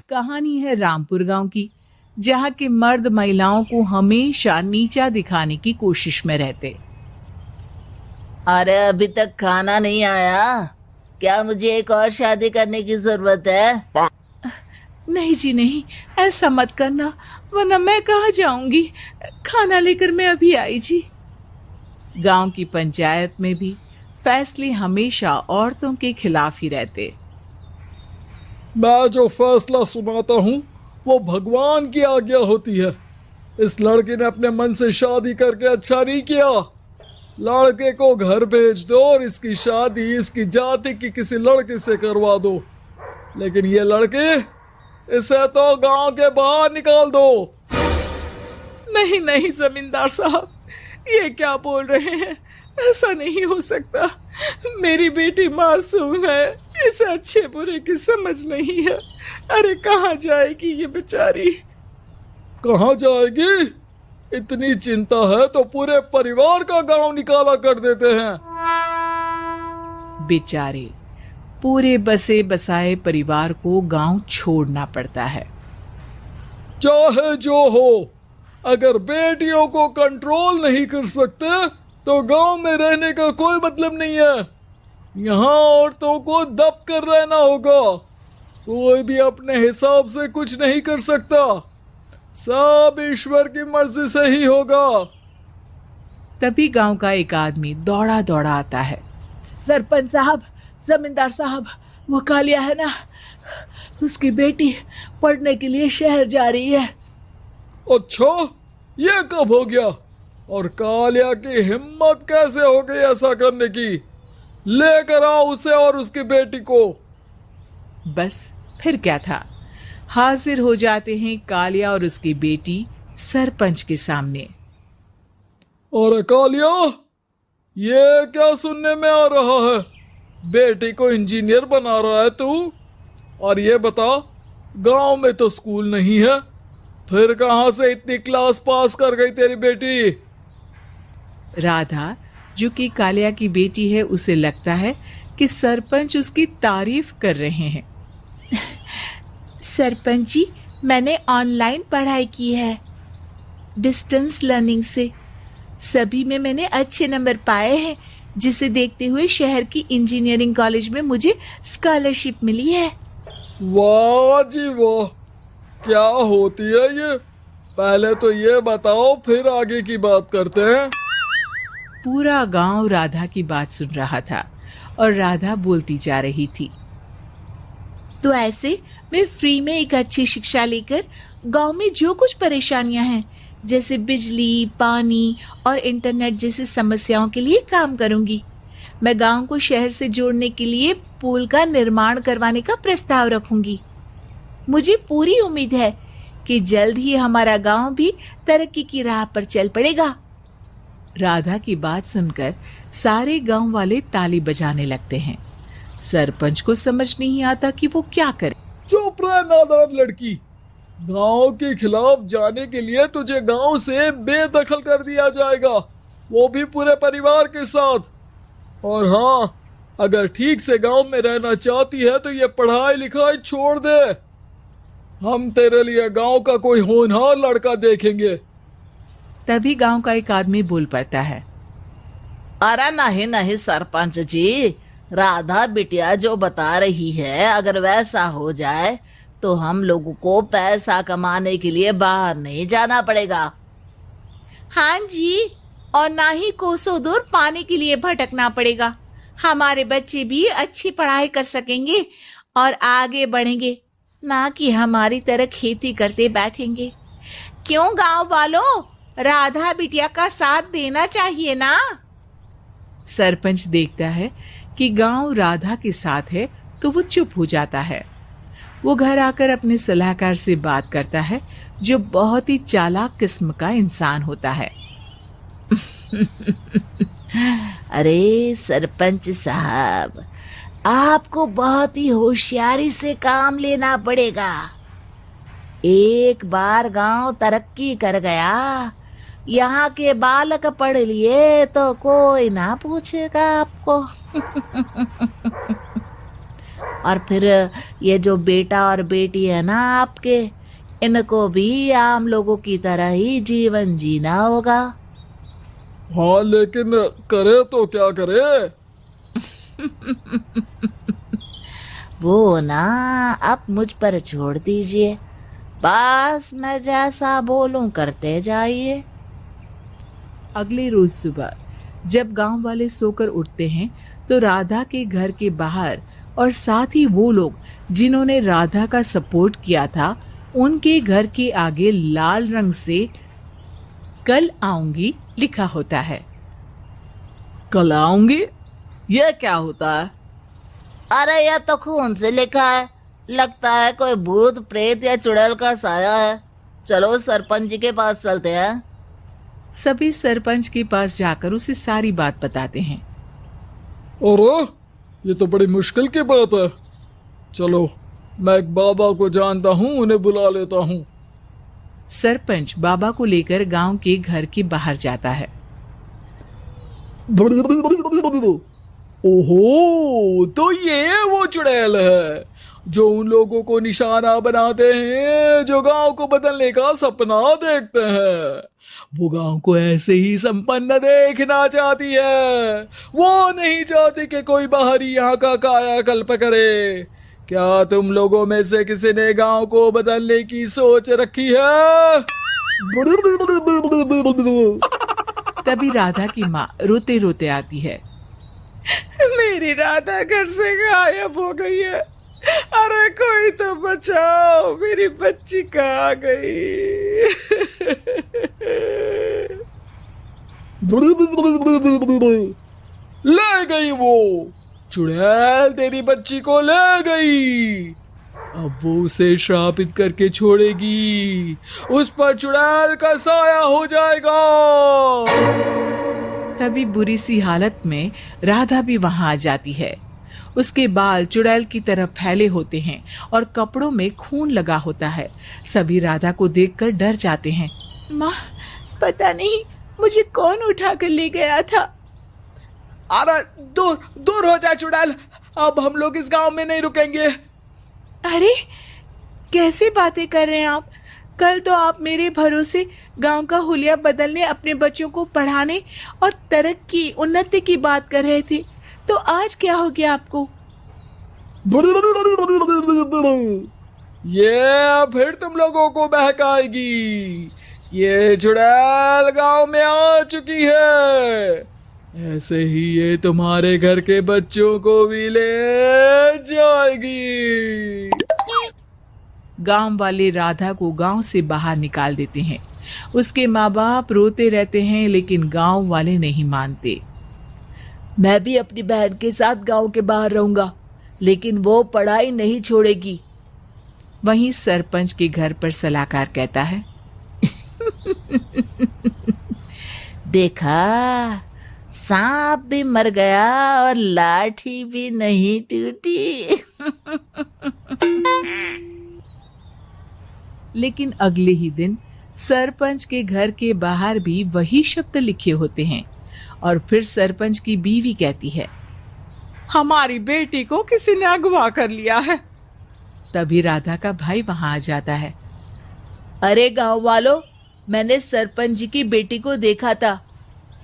कहानी है रामपुर गांव की, जहां के मर्द महिलाओं को हमेशा नीचा दिखाने की कोशिश में रहते। अरे अभी तक खाना नहीं आया, क्या मुझे एक और शादी करने की जरूरत है? नहीं जी नहीं, ऐसा मत करना, वरना मैं कहाँ जाऊंगी। खाना लेकर मैं अभी आई जी। गांव की पंचायत में भी फैसले हमेशा औरतों के खिलाफ ही रहते। मैं जो फैसला सुनाता हूँ वो भगवान की आज्ञा होती है। इस लड़के ने अपने मन से शादी करके अच्छा नहीं किया। लड़के को घर भेज दो और इसकी शादी इसकी जाति की किसी लड़के से करवा दो, लेकिन ये लड़के, इसे तो गांव के बाहर निकाल दो। नहीं नहीं जमींदार साहब, ये क्या बोल रहे हैं? ऐसा नहीं हो सकता। मेरी बेटी मासूम है, इसे अच्छे बुरे की समझ नहीं है। अरे कहाँ जाएगी ये बेचारी? कहाँ जाएगी? इतनी चिंता है तो पूरे परिवार का गांव निकाला कर देते हैं। बेचारे पूरे बसे बसाए परिवार को गांव छोड़ना पड़ता है। चाहे जो हो, अगर बेटियों को कंट्रोल नहीं कर सकते तो गांव में रहने का कोई मतलब नहीं है। यहाँ औरतों को दब कर रहना होगा। कोई भी अपने हिसाब से कुछ नहीं कर सकता, सब ईश्वर की मर्जी से ही होगा। तभी गांव का एक आदमी दौड़ा दौड़ा आता है। सरपंच साहब, जमींदार साहब, वो कालिया है ना, उसकी बेटी पढ़ने के लिए शहर जा रही है। अच्छा, ये कब हो गया? और कालिया की हिम्मत कैसे हो गई ऐसा करने की? लेकर आओ उसे और उसकी बेटी को। बस फिर क्या था, हाजिर हो जाते हैं कालिया और उसकी बेटी सरपंच के सामने। और कालिया, ये क्या सुनने में आ रहा है? बेटी को इंजीनियर बना रहा है तू? और ये बता, गांव में तो स्कूल नहीं है, फिर कहां से इतनी क्लास पास कर गई तेरी बेटी? राधा, जो कि कालिया की बेटी है, उसे लगता है कि सरपंच उसकी तारीफ कर रहे हैं। सरपंच जी, मैंने ऑनलाइन पढ़ाई की है, डिस्टेंस लर्निंग से। सभी में मैंने अच्छे नंबर पाए हैं, जिसे देखते हुए शहर की इंजीनियरिंग कॉलेज में मुझे स्कॉलरशिप मिली है। वाह जी वाह, क्या होती है ये? पहले तो ये बताओ, फिर आगे की बात करते हैं। पूरा गांव राधा की बात सुन रहा था और राधा बोलती जा रही थी। तो ऐसे मैं फ्री में एक अच्छी शिक्षा लेकर गांव में जो कुछ परेशानियां हैं, जैसे बिजली, पानी और इंटरनेट जैसी समस्याओं के लिए काम करूंगी। मैं गांव को शहर से जोड़ने के लिए पुल का निर्माण करवाने का प्रस्ताव रखूंगी। मुझे पूरी उम्मीद है कि जल्द ही हमारा गांव भी तरक्की की राह पर चल पड़ेगा। राधा की बात सुनकर सारे गांव वाले ताली बजाने लगते हैं। सरपंच को समझ नहीं आता कि वो क्या करे। चुप रह नादान लड़की, गांव के खिलाफ जाने के लिए तुझे गांव से बेदखल कर दिया जाएगा, वो भी पूरे परिवार के साथ। और हाँ, अगर ठीक से गांव में रहना चाहती है तो ये पढ़ाई लिखाई छोड़ दे। हम तेरे लिए गांव का कोई होनहार लड़का देखेंगे। तभी गांव का एक आदमी बोल पड़ता है। अरे नहीं नहीं सरपंच जी, राधा बिटिया जो बता रही है, अगर वैसा हो जाए तो हम लोगों को पैसा कमाने के लिए बाहर नहीं जाना पड़ेगा। हाँ जी, और ना ही कोसों दूर पानी के लिए भटकना पड़ेगा। हमारे बच्चे भी अच्छी पढ़ाई कर सकेंगे और आगे बढ़ेंगे, ना कि हमारी तरह खेती करते बैठेंगे। क्यों गांव वालों, राधा बिटिया का साथ देना चाहिए ना। सरपंच देखता है कि गांव राधा के साथ है तो वो चुप हो जाता है। वो घर आकर अपने सलाहकार से बात करता है, जो बहुत ही चालाक किस्म का इंसान होता है। अरे सरपंच साहब, आपको बहुत ही होशियारी से काम लेना पड़ेगा। एक बार गांव तरक्की कर गया, यहाँ के बालक पढ़ लिए तो कोई ना पूछेगा आपको। और फिर ये जो बेटा और बेटी है ना आपके, इनको भी आम लोगों की तरह ही जीवन जीना होगा। हाँ, लेकिन करे तो क्या करे? वो ना आप मुझ पर छोड़ दीजिए, बस मैं जैसा बोलूं करते जाइए। अगले रोज सुबह जब गांव वाले सोकर उठते हैं तो राधा के घर के बाहर और साथ ही वो लोग जिन्होंने राधा का सपोर्ट किया था उनके घर के आगे लाल रंग से कल आऊंगी लिखा होता है। कल आऊंगी? यह क्या होता है? अरे यह तो खून से लिखा है, लगता है कोई भूत प्रेत या चुड़ैल का साया है। चलो सरपंच जी के पास चलते हैं। सभी सरपंच के पास जाकर उसे सारी बात बताते हैं। अरे ये तो बड़ी मुश्किल की बात है। चलो, मैं एक बाबा को जानता हूँ, उन्हें बुला लेता हूँ। सरपंच बाबा को लेकर गांव के घर के बाहर जाता है। ओहो, तो ये वो चुड़ैल है जो उन लोगों को निशाना बनाते हैं जो गांव को बदलने का सपना देखते हैं। वो गांव को ऐसे ही संपन्न देखना चाहती है। वो नहीं चाहती कि कोई बाहरी यहाँ का कायाकल्प करे। क्या तुम लोगों में से किसी ने गांव को बदलने की सोच रखी है? तभी राधा की माँ रोते रोते आती है। मेरी राधा घर से गायब हो गई है। अरे कोई तो बचाओ, मेरी बच्ची कहाँ गई? ले गई वो चुड़ैल, तेरी बच्ची को ले गई। अब वो उसे श्रापित करके छोड़ेगी, उस पर चुड़ैल का साया हो जाएगा। तभी बुरी सी हालत में राधा भी वहां आ जाती है। उसके बाल चुड़ैल की तरह फैले होते हैं और कपड़ों में खून लगा होता है। सभी राधा को देखकर डर जाते हैं। माँ, पता नहीं मुझे कौन उठा कर ले गया था। अरे दूर दूर हो जा चुड़ैल, अब हम लोग इस गांव में नहीं रुकेंगे। अरे कैसे बातें कर रहे हैं आप? कल तो आप मेरे भरोसे गांव का हुलिया बदलने, अपने बच्चों को पढ़ाने और तरक्की उन्नति की बात कर रहे थे, तो आज क्या हो गया आपको? ये फिर तुम लोगों को बहकाएगी। ये चुड़ैल गांव में आ चुकी है। ऐसे ही ये तुम्हारे घर के बच्चों को भी ले जाएगी। गांव वाले राधा को गांव से बाहर निकाल देते हैं। उसके माँ बाप रोते रहते हैं, लेकिन गांव वाले नहीं मानते। मैं भी अपनी बहन के साथ गांव के बाहर रहूंगा, लेकिन वो पढ़ाई नहीं छोड़ेगी। वहीं सरपंच के घर पर सलाहकार कहता है। देखा, सांप भी मर गया और लाठी भी नहीं टूटी। लेकिन अगले ही दिन सरपंच के घर के बाहर भी वही शब्द लिखे होते हैं और फिर सरपंच की बीवी कहती है, हमारी बेटी को किसी ने अगवा कर लिया है। तभी राधा का भाई वहां आ जाता है। अरे गांव वालों, मैंने सरपंच जी की बेटी को देखा था।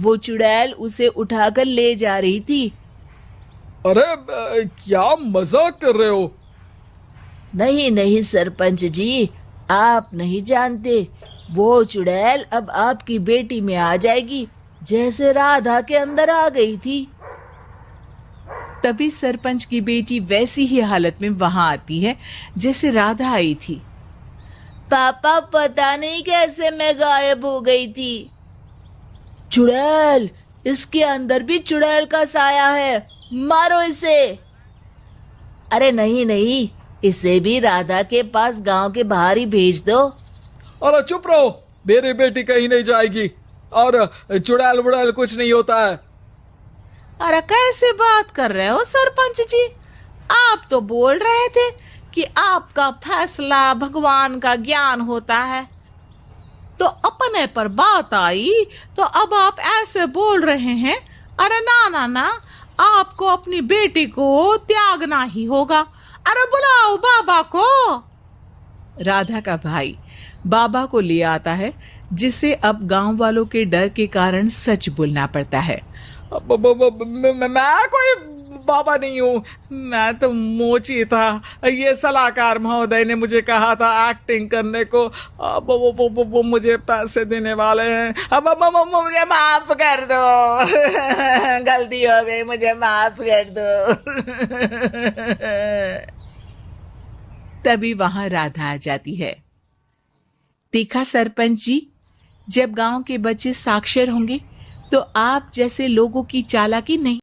वो चुड़ैल उसे उठाकर ले जा रही थी। अरे क्या मजाक कर रहे हो? नहीं नहीं सरपंच जी, आप नहीं जानते। वो चुड़ैल अब आपकी बेटी में आ जाएगी, जैसे राधा के अंदर आ गई थी। तभी सरपंच की बेटी वैसी ही हालत में वहां आती है जैसे राधा आई थी। पापा, पता नहीं कैसे मैं गायब हो गई थी। चुड़ैल, इसके अंदर भी चुड़ैल का साया है, मारो इसे। अरे नहीं नहीं, इसे भी राधा के पास गांव के बाहर ही भेज दो। अरे चुप रहो, मेरी बेटी कहीं नहीं जाएगी और चुड़ैल वुड़ैल कुछ नहीं होता है। अरे कैसे बात कर रहे हो सरपंच जी? आप तो बोल रहे थे कि आपका फैसला भगवान का ज्ञान होता है, तो अपने पर बात आई तो अब आप ऐसे बोल रहे हैं। अरे ना ना ना, आपको अपनी बेटी को त्यागना ही होगा। अरे बुलाओ बाबा को। राधा का भाई बाबा को ले आता है, जिसे अब गांव वालों के डर के कारण सच बोलना पड़ता है। मैं कोई बाबा नहीं हूँ, मैं तो मोची था। ये सलाहकार महोदय ने मुझे कहा था एक्टिंग करने को। अब वो मुझे पैसे देने वाले हैं। अब मुझे माफ कर दो। गलती हो गई, मुझे माफ कर दो। तभी वहां राधा आ जाती है। देखा सरपंच जी, जब गांव के बच्चे साक्षर होंगे तो आप जैसे लोगों की चालाकी नहीं